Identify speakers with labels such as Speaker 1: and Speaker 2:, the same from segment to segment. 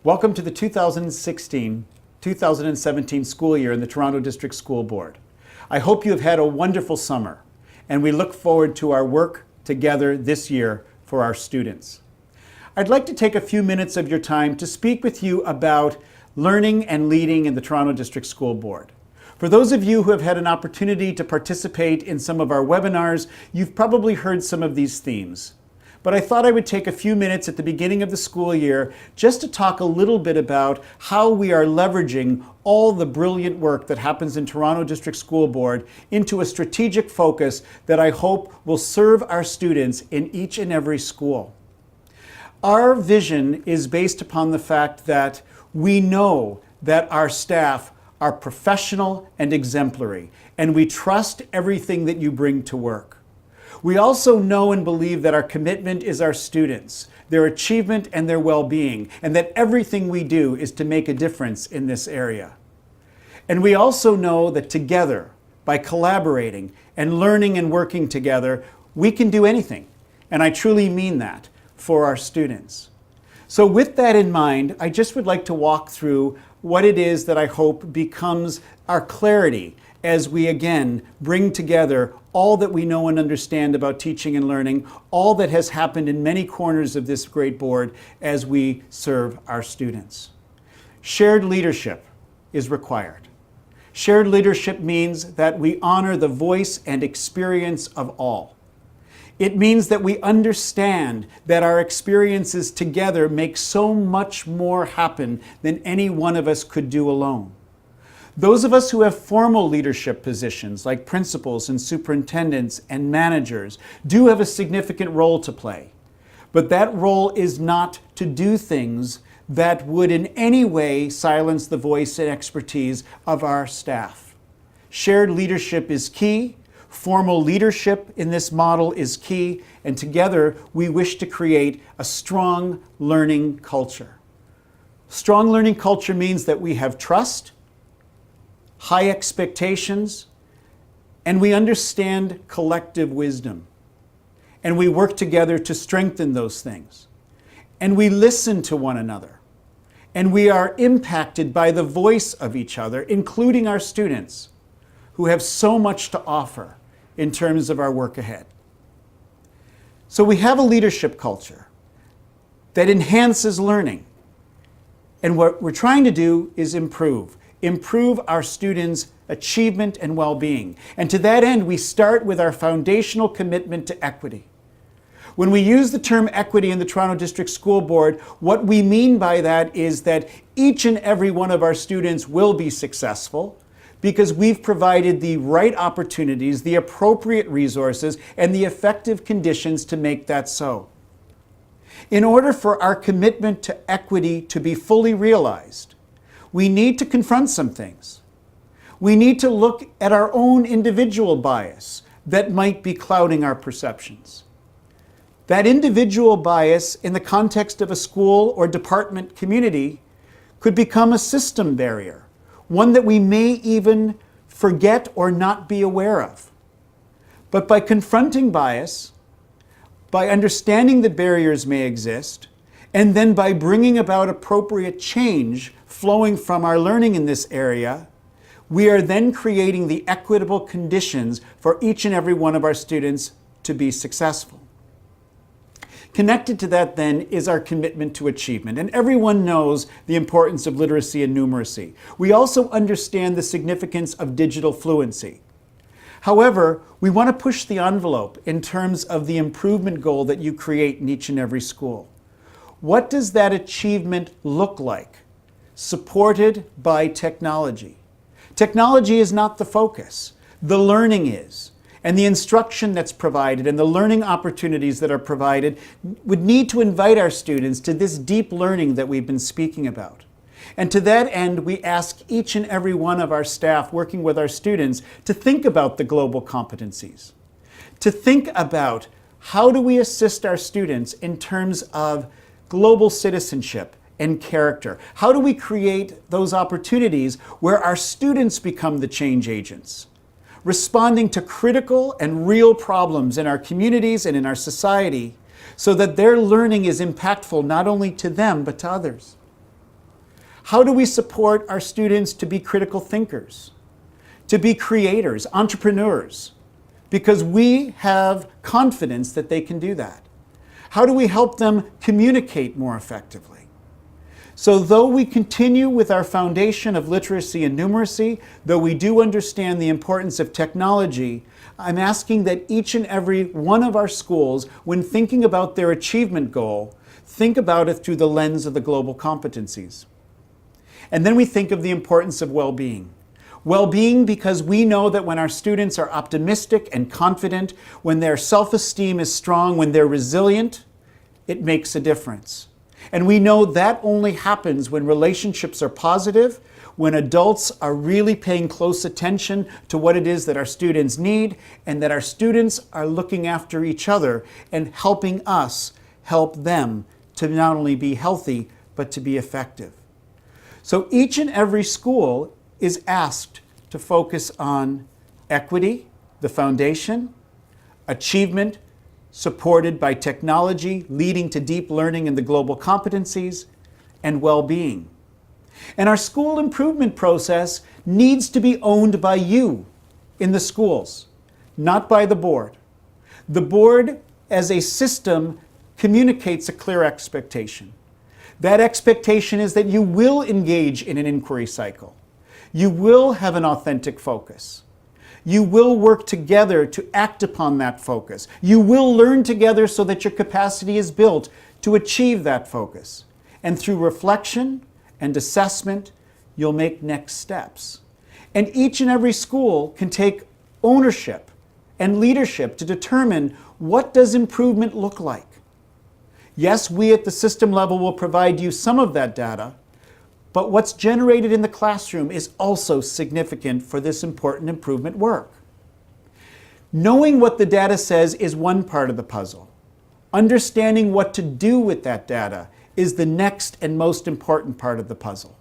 Speaker 1: Welcome to the 2016-2017 school year in the Toronto District School Board. I hope you have had a wonderful summer, and we look forward to our work together this year for our students. I'd like to take a few minutes of your time to speak with you about learning and leading in the Toronto District School Board. For those of you who have had an opportunity to participate in some of our webinars, you've probably heard some of these themes. But I thought I would take a few minutes at the beginning of the school year just to talk a little bit about how we are leveraging all the brilliant work that happens in Toronto District School Board into a strategic focus that I hope will serve our students in each and every school. Our vision is based upon the fact that we know that our staff are professional and exemplary, and we trust everything that you bring to work. We also know and believe that our commitment is our students, their achievement and their well-being, and that everything we do is to make a difference in this area. And we also know that together, by collaborating and learning and working together, we can do anything. And I truly mean that for our students. So with that in mind, I just would like to walk through what it is that I hope becomes our clarity as we again bring together all that we know and understand about teaching and learning, all that has happened in many corners of this great board as we serve our students. Shared leadership is required. Shared leadership means that we honor the voice and experience of all. It means that we understand that our experiences together make so much more happen than any one of us could do alone. Those of us who have formal leadership positions like principals and superintendents and managers do have a significant role to play. But that role is not to do things that would in any way silence the voice and expertise of our staff. Shared leadership is key. Formal leadership in this model is key. And together we wish to create a strong learning culture. Strong learning culture means that we have trust, high expectations, and we understand collective wisdom. And we work together to strengthen those things. And we listen to one another. And we are impacted by the voice of each other, including our students, who have so much to offer in terms of our work ahead. So we have a leadership culture that enhances learning. And what we're trying to do is improve our students' achievement and well-being. And to that end, we start with our foundational commitment to equity. When we use the term equity in the Toronto District School Board, what we mean by that is that each and every one of our students will be successful because we've provided the right opportunities, the appropriate resources, and the effective conditions to make that so. In order for our commitment to equity to be fully realized, we need to confront some things. We need to look at our own individual bias that might be clouding our perceptions. That individual bias in the context of a school or department community could become a system barrier, one that we may even forget or not be aware of. But by confronting bias, by understanding that barriers may exist, and then by bringing about appropriate change flowing from our learning in this area, we are then creating the equitable conditions for each and every one of our students to be successful. Connected to that then is our commitment to achievement. And everyone knows the importance of literacy and numeracy. We also understand the significance of digital fluency. However, we want to push the envelope in terms of the improvement goal that you create in each and every school. What does that achievement look like? Supported by technology. Technology is not the focus. The learning is. And the instruction that's provided and the learning opportunities that are provided would need to invite our students to this deep learning that we've been speaking about. And to that end, we ask each and every one of our staff working with our students to think about the global competencies, to think about how do we assist our students in terms of global citizenship and character. How do we create those opportunities where our students become the change agents, responding to critical and real problems in our communities and in our society so that their learning is impactful not only to them but to others. How do we support our students to be critical thinkers, to be creators, entrepreneurs? Because we have confidence that they can do that. How do we help them communicate more effectively? So though we continue with our foundation of literacy and numeracy, though we do understand the importance of technology, I'm asking that each and every one of our schools, when thinking about their achievement goal, think about it through the lens of the global competencies. And then we think of the importance of well-being. Well-being because we know that when our students are optimistic and confident, when their self-esteem is strong, when they're resilient, it makes a difference. And we know that only happens when relationships are positive, when adults are really paying close attention to what it is that our students need, and that our students are looking after each other and helping us help them to not only be healthy, but to be effective. So each and every school is asked to focus on equity, the foundation, achievement, supported by technology, leading to deep learning in the global competencies, and well-being. And our school improvement process needs to be owned by you in the schools, not by the board. The board, as a system, communicates a clear expectation. That expectation is that you will engage in an inquiry cycle. You will have an authentic focus. You will work together to act upon that focus. You will learn together so that your capacity is built to achieve that focus. And through reflection and assessment, you'll make next steps. And each and every school can take ownership and leadership to determine what does improvement look like. Yes, we at the system level will provide you some of that data, but what's generated in the classroom is also significant for this important improvement work. Knowing what the data says is one part of the puzzle. Understanding what to do with that data is the next and most important part of the puzzle.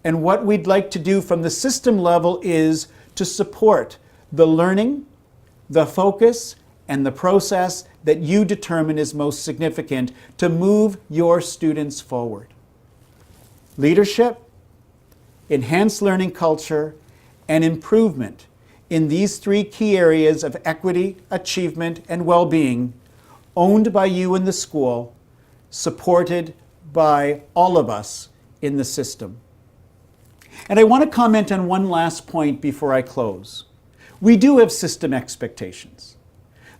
Speaker 1: And what we'd like to do from the system level is to support the learning, the focus, and the process that you determine is most significant to move your students forward. Leadership, enhanced learning culture, and improvement in these three key areas of equity, achievement, and well-being, owned by you in the school, supported by all of us in the system. And I want to comment on one last point before I close. We do have system expectations.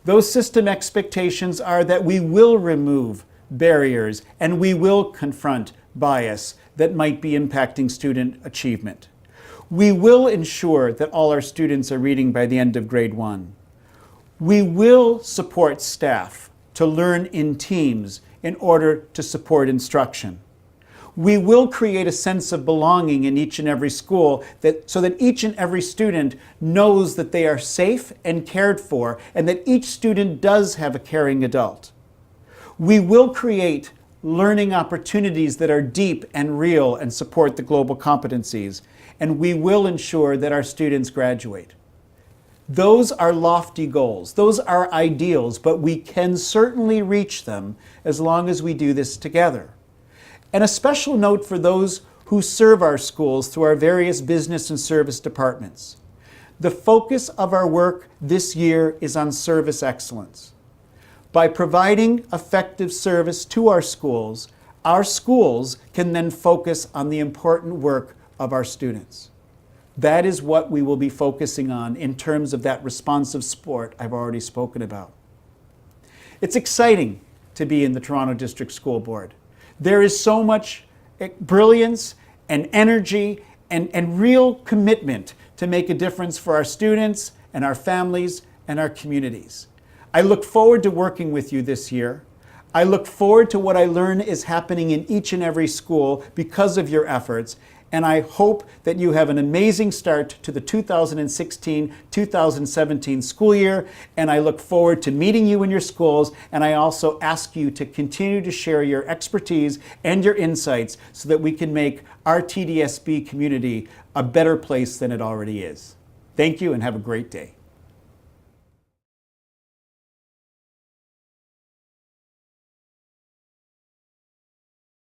Speaker 1: Those system expectations are that we will remove barriers and we will confront bias that might be impacting student achievement. We will ensure that all our students are reading by the end of grade 1. We will support staff to learn in teams in order to support instruction. We will create a sense of belonging in each and every school so that each and every student knows that they are safe and cared for and that each student does have a caring adult. We will create learning opportunities that are deep and real and support the global competencies, and we will ensure that our students graduate. Those are lofty goals. Those are ideals, but we can certainly reach them as long as we do this together. And a special note for those who serve our schools through our various business and service departments. The focus of our work this year is on service excellence. By providing effective service to our schools can then focus on the important work of our students. That is what we will be focusing on in terms of that responsive support I've already spoken about. It's exciting to be in the Toronto District School Board. There is so much brilliance and energy and real commitment to make a difference for our students and our families and our communities. I look forward to working with you this year. I look forward to what I learn is happening in each and every school because of your efforts, and I hope that you have an amazing start to the 2016-2017 school year, and I look forward to meeting you in your schools, and I also ask you to continue to share your expertise and your insights so that we can make our TDSB community a better place than it already is. Thank you and have a great day.